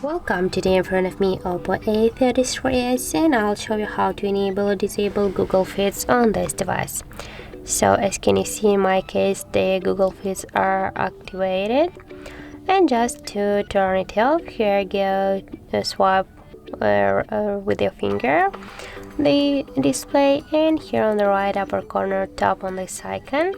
Welcome, today in front of me OPPO A53s, and I'll show you how to enable or disable Google Feeds on this device. So as can you see, in my case the Google Feeds are activated, and just to turn it off, here go swipe with your finger the display, and here on the right upper corner tap on this icon,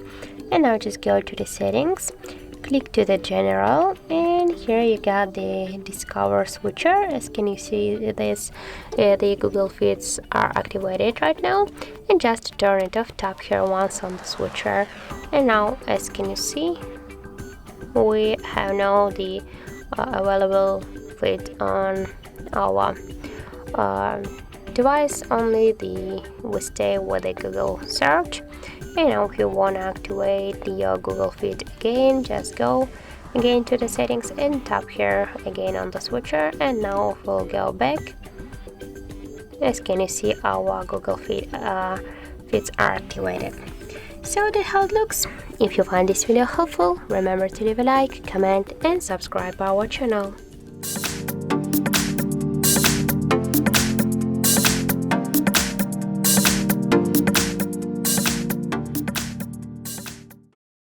and now just go to the settings, click to the general, and here you got the discover switcher. As can you see, this the Google Feeds are activated right now, and just to turn it off, tap here once on the switcher, and now as can you see, we have now the available feed on our device. Only we stay with the Google search. And now if you want to activate your Google Feed again, just go again to the settings and tap here again on the switcher, and now we'll go back. As can you see, our Google feeds are activated. So that's how it looks. If you find this video helpful, remember to leave a like, comment and subscribe our channel.